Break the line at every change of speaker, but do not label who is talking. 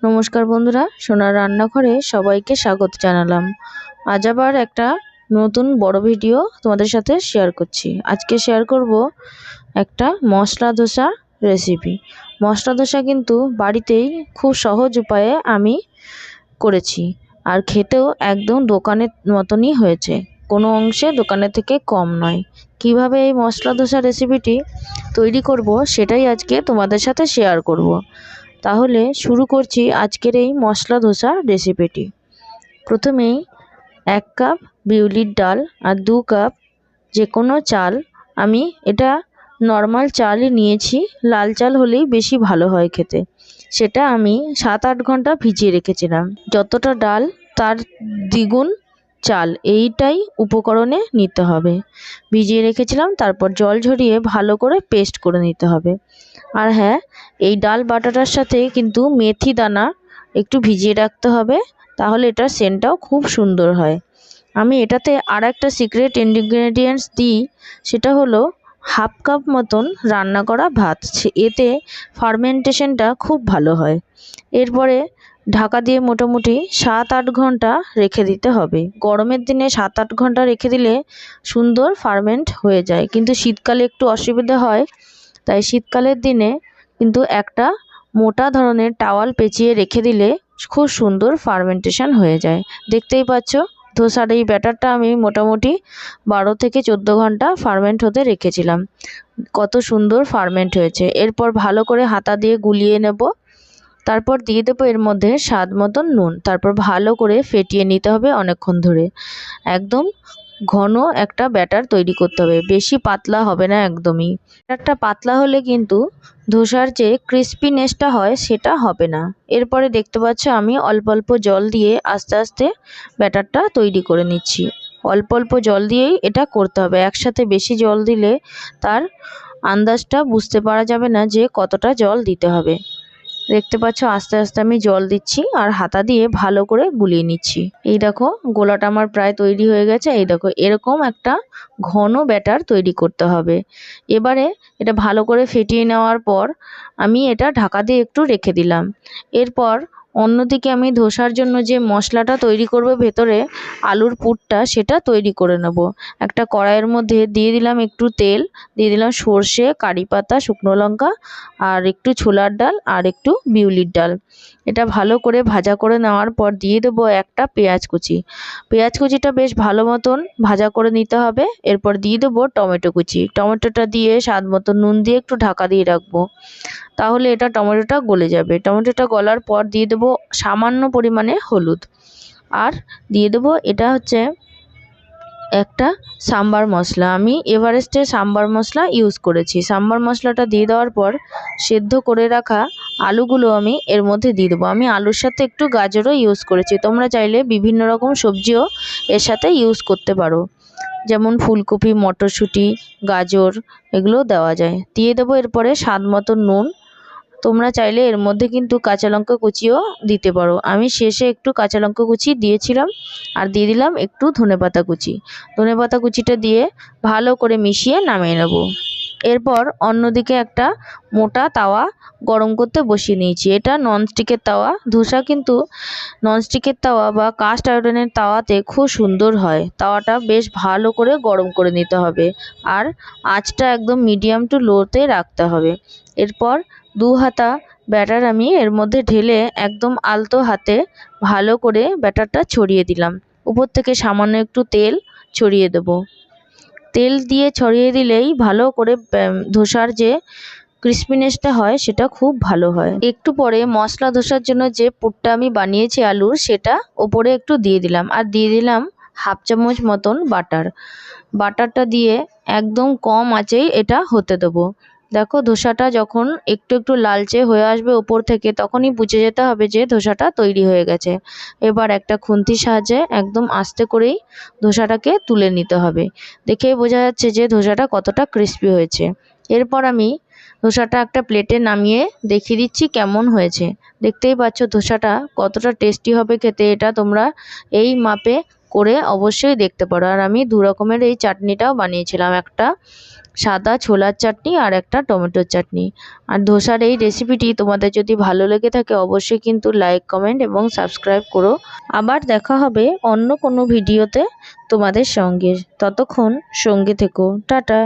নমস্কার বন্ধুরা, সোনার রান্নাঘরে সবাইকে স্বাগত জানালাম। আজ আবার একটা নতুন বড় ভিডিও তোমাদের সাথে শেয়ার করছি। আজকে শেয়ার করব একটা মশলা ধোসা রেসিপি। মশলা ধোসা কিন্তু বাড়িতেই খুব সহজ উপায়ে আমি করেছি, আর খেতেও একদম দোকানের মতনই হয়েছে, কোনো অংশে দোকানের থেকে কম নয়। কিভাবে এই মশলা ধোসা রেসিপিটি তৈরি করব সেটাই আজকে তোমাদের সাথে শেয়ার করব। তাহলে শুরু করছি আজকের এই মশলা ধোসা রেসিপিটি। প্রথমেই 1 কাপ বিউলির ডাল আর 2 কাপ যে কোনো চাল, আমি এটা নর্মাল চালই নিয়েছি, লাল চাল হলেই বেশি ভালো হয় খেতে। সেটা আমি 7-8 ঘন্টা ভিজিয়ে রেখেছিলাম। যতটা ডাল তার দ্বিগুণ চাল, এইটাই উপকরণে নিতে হবে। ভিজিয়ে রেখেছিলাম, তারপর জল ঝরিয়ে ভালো করে পেস্ট করে নিতে হবে। আর হ্যাঁ, এই ডাল বাটাটার সাথে কিন্তু মেথি দানা একটু ভিজিয়ে রাখতে হবে, তাহলে এটার সেন্টটাও খুব সুন্দর হয়। আমি এটাতে আর একটা সিক্রেট ইনগ্রেডিয়েন্টস দিই, সেটা হলো 1/2 কাপ মতন রান্না করা ভাত। এতে ফার্মেন্টেশনটা খুব ভালো হয়। এরপরে ঢাকা দিয়ে মোটামুটি 7-8 ঘন্টা রেখে দিতে হবে। গরমের দিনে 7-8 ঘন্টা রেখে দিলে সুন্দর ফার্মেন্ট হয়ে যায়, কিন্তু শীতকালে একটু অসুবিধা হয়। তাই শীতকালের দিনে কিন্তু একটা মোটা ধরনের টাওয়াল পেঁচিয়ে রেখে দিলে খুব সুন্দর ফার্মেন্টেশন হয়ে যায়। দেখতেই পাচ্ছ, ধোসার এই ব্যাটারটা আমি মোটামুটি 12 থেকে 14 ঘন্টা ফার্মেন্ট হতে রেখেছিলাম। কত সুন্দর ফার্মেন্ট হয়েছে। এরপর ভালো করে হাতা দিয়ে গুলিয়ে নেব। তারপর দিয়ে দেবো এর মধ্যে স্বাদ মতন নুন। তারপর ভালো করে ফেটিয়ে নিতে হবে অনেকক্ষণ ধরে। একদম ঘন একটা ব্যাটার তৈরি করতে হবে, বেশি পাতলা হবে না একদমই। ব্যাটারটা পাতলা হলে কিন্তু ধোসার যে ক্রিস্পিনেসটা হয় সেটা হবে না। এরপরে দেখতে পাচ্ছ আমি অল্প অল্প জল দিয়ে আস্তে আস্তে ব্যাটারটা তৈরি করে নিচ্ছি। অল্প অল্প জল দিয়েই এটা করতে হবে, একসাথে বেশি জল দিলে তার আন্দাজটা বুঝতে পারা যাবে না যে কতটা জল দিতে হবে। দেখতে পাচ্ছ আস্তে আস্তে আমি জল দিচ্ছি আর হাতা দিয়ে ভালো করে গুলিয়ে নিচ্ছি। এই দেখো গোলাটা আমার প্রায় তৈরি হয়ে গেছে। এই দেখো এরকম একটা ঘন ব্যাটার তৈরি করতে হবে। এবারে এটা ভালো করে ফেটিয়ে নেওয়ার পর আমি এটা ঢাকা দিয়ে একটু রেখে দিলাম। এরপর অন্যদিকে আমি ধোসার জন্য যে মশলাটা তৈরি করব ভেতরে, আলুর পুরটা, সেটা তৈরি করে নেব। একটা কড়াইয়ের মধ্যে দিয়ে দিলাম একটু তেল, দিয়ে দিলাম সর্ষে, কারি পাতা, শুকনো লঙ্কা, আর একটু ছোলার ডাল আর একটু বিউলির ডাল। এটা ভালো করে ভাজা করে নেওয়ার পর দিয়ে দেবো একটা পেঁয়াজ কুচি। পেঁয়াজ কুচিটা বেশ ভালো মতন ভাজা করে নিতে হবে। এরপর দিয়ে দেবো টমেটো কুচি। টমেটোটা দিয়ে স্বাদ মতো নুন দিয়ে একটু ঢাকা দিয়ে রাখবো, তাহলে এটা টমেটোটা গলে যাবে। টমেটোটা গলার পর দিয়ে দেবো সামান্য পরিমাণে হলুদ, আর দিয়ে দেবো এটা হচ্ছে একটা সাম্বার মশলা। আমি এভারেস্টের সাম্বার মশলা ইউজ করেছি। সাম্বার মশলাটা দিয়ে দেওয়ার পর সেদ্ধ করে রাখা আলুগুলো আমি এর মধ্যে দিয়ে দেবো। আমি আলুর সাথে একটু গাজরও ইউজ করেছি, তোমরা চাইলে বিভিন্ন রকম সবজিও এর সাথে ইউজ করতে পারো, যেমন ফুলকপি, মটরশুঁটি, গাজর, এগুলো দেওয়া যায়। দিয়ে দেবো এরপরে স্বাদ মতো নুন। তোমরা চাইলে এর মধ্যে কিন্তু কাঁচা লঙ্কা কুচিও দিতে পারো। আমি শেষে একটু কাঁচা লঙ্কা কুচি দিয়েছিলাম, আর দিয়ে দিলাম একটু ধনেপাতা কুচি। ধনেপাতা কুচিটা দিয়ে ভালো করে মিশিয়ে নামিয়ে নেব। এরপর অন্যদিকে একটা মোটা তাওয়া গরম করতে বসিয়ে নিয়েছি। এটা ননস্টিকের তাওয়া। ধোসা কিন্তু ননস্টিকের তাওয়া বা কাস্ট আয়রনের তাওয়াতে খুব সুন্দর হয়। তাওয়াটা বেশ ভালো করে গরম করে নিতে হবে, আর আঁচটা একদম মিডিয়াম টু লোতে রাখতে হবে। এরপর 2 হাতা ব্যাটার আমি এর মধ্যে ঢেলে একদম আলতো হাতে ভালো করে ব্যাটারটা ছড়িয়ে দিলাম। উপর থেকে সামান্য একটু তেল ছড়িয়ে দেব। তেল দিয়ে ছড়িয়ে দিলেই ভালো করে ধোসার যে ক্রিস্পিনেসটা হয় সেটা খুব ভালো হয়। একটু পরে মশলা ধোসার জন্য যে পুরটা আমি বানিয়েছি আলুর, সেটা ওপরে একটু দিয়ে দিলাম, আর দিয়ে দিলাম 1/2 চামচ মতন বাটার। বাটারটা দিয়ে একদম কম আঁচেই এটা হতে দেবো। দেখো ধোসাটা যখন একটু একটু লালচে হয়ে আসবে ওপর থেকে, তখনই বুঝে যেতে হবে যে ধোসাটা তৈরি হয়ে গেছে। এবার একটা খুন্তির সাহায্যে একদম আস্তে করেই ধোসাটাকে তুলে নিতে হবে। দেখেই বোঝা যাচ্ছে যে ধোসাটা কতটা ক্রিস্পি হয়েছে। এরপর আমি ধোসাটা একটা প্লেটে নামিয়ে দেখিয়ে দিচ্ছি কেমন হয়েছে। দেখতেই পাচ্ছ ধোসাটা কতটা টেস্টি হবে খেতে। এটা তোমরা এই মাপে করে অবশ্যই দেখতে পারো। আর আমি 2 রকমের এই চাটনিটাও বানিয়েছিলাম। একটা সাদা ছোলার চাটনি আর একটা টমেটোর চাটনি। আর ধোসার এই রেসিপিটি তোমাদের যদি ভালো লেগে থাকে অবশ্যই কিন্তু লাইক, কমেন্ট এবং সাবস্ক্রাইব করো। আবার দেখা হবে অন্য কোনো ভিডিওতে তোমাদের সঙ্গে। ততক্ষণ সঙ্গে থেকো। টাটা।